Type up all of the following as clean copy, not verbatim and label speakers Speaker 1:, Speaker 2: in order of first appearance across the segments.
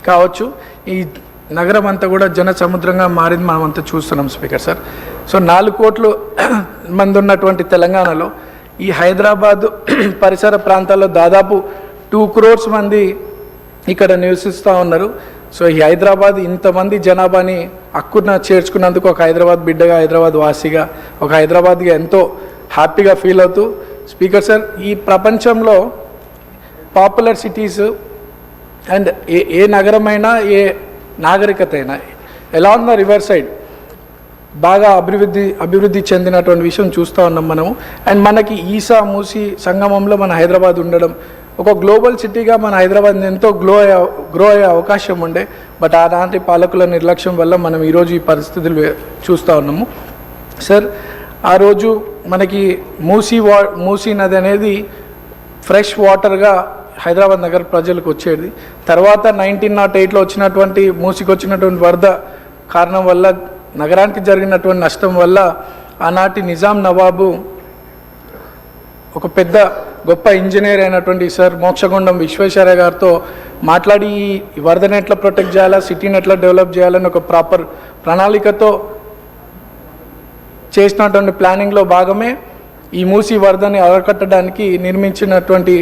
Speaker 1: కావచ్చు, ఈ నగరం అంతా కూడా జన సముద్రంగా మారింది మనం అంతా చూస్తున్నాం స్పీకర్ సార్. సో 4 కోట్ల మంది ఉన్నటువంటి తెలంగాణలో ఈ హైదరాబాద్ పరిసర ప్రాంతాల్లో దాదాపు 2 crores మంది ఇక్కడ నివసిస్తూ ఉన్నారు. సో ఈ హైదరాబాద్ ఇంతమంది జనాభాని హక్కున చేర్చుకున్నందుకు ఒక హైదరాబాద్ బిడ్డగా, హైదరాబాద్ వాసిగా, ఒక హైదరాబాద్గా ఎంతో హ్యాపీగా ఫీల్ అవుతూ స్పీకర్ సార్, ఈ ప్రపంచంలో పాపులర్ సిటీస్ అండ్ ఏ నగరమైనా ఏ నాగరికత అయినా అలాంగ్ ద రివర్ సైడ్ బాగా అభివృద్ధి చెందినటువంటి విషయం చూస్తూ ఉన్నాం మనము. అండ్ మనకి ఈసా మూసీ సంగమంలో మన హైదరాబాద్ ఉండడం, ఒక గ్లోబల్ సిటీగా మన హైదరాబాద్ ఎంతో గ్రో అయ్యే అవకాశం ఉండే. బట్ ఆనాటి పాలకుల నిర్లక్ష్యం వల్ల మనం ఈరోజు ఈ పరిస్థితులు చూస్తూ ఉన్నాము. సార్, ఆ రోజు మనకి మూసీ నది అనేది ఫ్రెష్ వాటర్గా హైదరాబాద్ నగర ప్రజలకు వచ్చేది. తర్వాత 1908లో వచ్చినటువంటి మూసీకి వచ్చినటువంటి వరద కారణం వల్ల, నగరానికి జరిగినటువంటి నష్టం వల్ల ఆనాటి నిజాం నవాబు ఒక పెద్ద గొప్ప ఇంజనీర్ అయినటువంటి సార్ మోక్షగుండం విశ్వేశ్వరయ్య గారితో మాట్లాడి ఈ వరదను ఎట్లా ప్రొటెక్ట్ చేయాలా, సిటీని ఎట్లా డెవలప్ చేయాలని ఒక ప్రాపర్ ప్రణాళికతో చేసినటువంటి ప్లానింగ్లో భాగమే ఈ మూసీ వరదని అరకట్టడానికి నిర్మించినటువంటి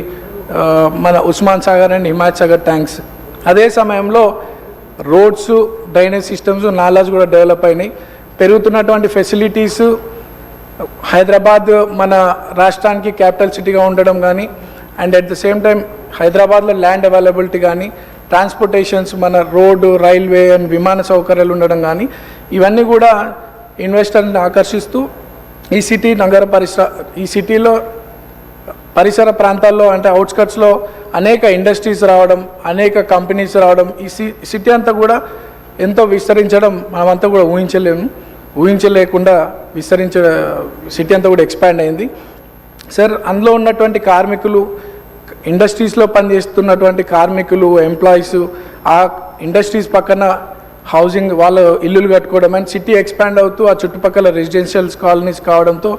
Speaker 1: మన ఉస్మాన్ సాగర్ అండ్ హిమాయత్ సాగర్ ట్యాంక్స్. అదే సమయంలో రోడ్స్, డ్రైనేజ్ సిస్టమ్స్, నాలాస్ కూడా డెవలప్ అయినాయి. పెరుగుతున్నటువంటి ఫెసిలిటీస్, హైదరాబాద్ మన రాష్ట్రానికి క్యాపిటల్ సిటీగా ఉండడం కానీ, and at the same time హైదరాబాద్లో ల్యాండ్ అవైలబిలిటీ కానీ, ట్రాన్స్పోర్టేషన్స్, మన రోడ్డు, రైల్వే అండ్ విమాన సౌకర్యాలు ఉండడం కానీ, ఇవన్నీ కూడా ఇన్వెస్టర్ని ఆకర్షిస్తూ ఈ సిటీలో పరిసర ప్రాంతాల్లో అంటే అవుట్స్కట్స్లో అనేక ఇండస్ట్రీస్ రావడం, అనేక కంపెనీస్ రావడం, ఈ సిటీ అంతా కూడా ఎంతో విస్తరించడం మనమంతా కూడా ఊహించలేకుండా సిటీ అంతా కూడా ఎక్స్పాండ్ అయింది. సార్, అందులో ఉన్నటువంటి కార్మికులు, ఇండస్ట్రీస్లో పనిచేస్తున్నటువంటి కార్మికులు, ఎంప్లాయీస్, ఆ ఇండస్ట్రీస్ పక్కన హౌసింగ్, వాళ్ళ ఇల్లులు కట్టుకోవడం అండ్ సిటీ ఎక్స్పాండ్ అవుతూ ఆ చుట్టుపక్కల రెసిడెన్షియల్స్ కాలనీస్ కావడంతో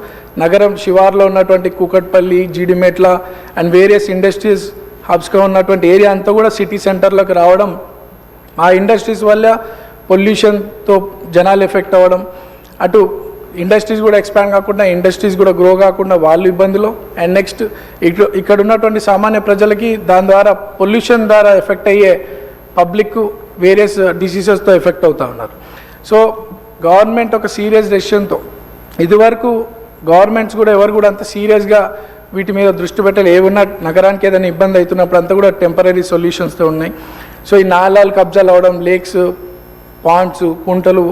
Speaker 1: నగరం శివార్లో ఉన్నటువంటి Kukatpally, Jeedimetla and various industries హబ్స్గా ఉన్నటువంటి ఏరియా అంతా కూడా సిటీ సెంటర్లోకి రావడం, ఆ ఇండస్ట్రీస్ వల్ల పొల్యూషన్తో జనాలు ఎఫెక్ట్ అవ్వడం, అటు ఇండస్ట్రీస్ కూడా ఎక్స్పాండ్ కాకుండా, ఇండస్ట్రీస్ కూడా గ్రో కాకుండా వాళ్ళు ఇబ్బందులు, అండ్ నెక్స్ట్ ఇక్కడ ఉన్నటువంటి సామాన్య ప్రజలకి దాని ద్వారా పొల్యూషన్ ద్వారా ఎఫెక్ట్ అయ్యే పబ్లిక్ వేరియస్ డిసీజెస్తో ఎఫెక్ట్ అవుతూ ఉన్నారు. సో గవర్నమెంట్ ఒక సీరియస్ డెసిషన్తో, ఇదివరకు గవర్నమెంట్స్ కూడా ఎవరు కూడా అంత సీరియస్గా వీటి మీద దృష్టి పెట్టాలి. ఏమన్నా నగరానికి ఏదైనా ఇబ్బంది అవుతున్నప్పుడు అంతా కూడా టెంపరీ సొల్యూషన్స్తో ఉన్నాయి. సో ఈ నాలాలు కబ్జాలు అవ్వడం, లేక్స్, పాండ్స్, కుంటలు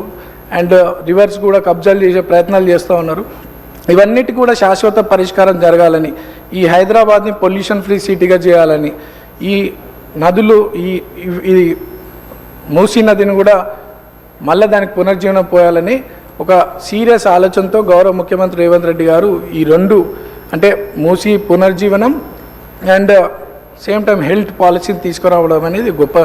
Speaker 1: అండ్ రివర్స్ కూడా కబ్జాలు చేసే ప్రయత్నాలు చేస్తూ ఉన్నారు. ఇవన్నిటి కూడా శాశ్వత పరిష్కారం జరగాలని, ఈ హైదరాబాద్ని పొల్యూషన్ ఫ్రీ సిటీగా చేయాలని, ఈ నదులు, ఈ మూసీ నదిని కూడా మళ్ళీ దానికి పునర్జీవనం పోయాలని ఒక సీరియస్ ఆలోచనతో గౌరవ ముఖ్యమంత్రి రేవంత్ రెడ్డి గారు ఈ 2 అంటే మూసీ పునర్జీవనం అండ్ సేమ్ టైం హెల్త్ పాలసీని తీసుకురావడం అనేది గొప్ప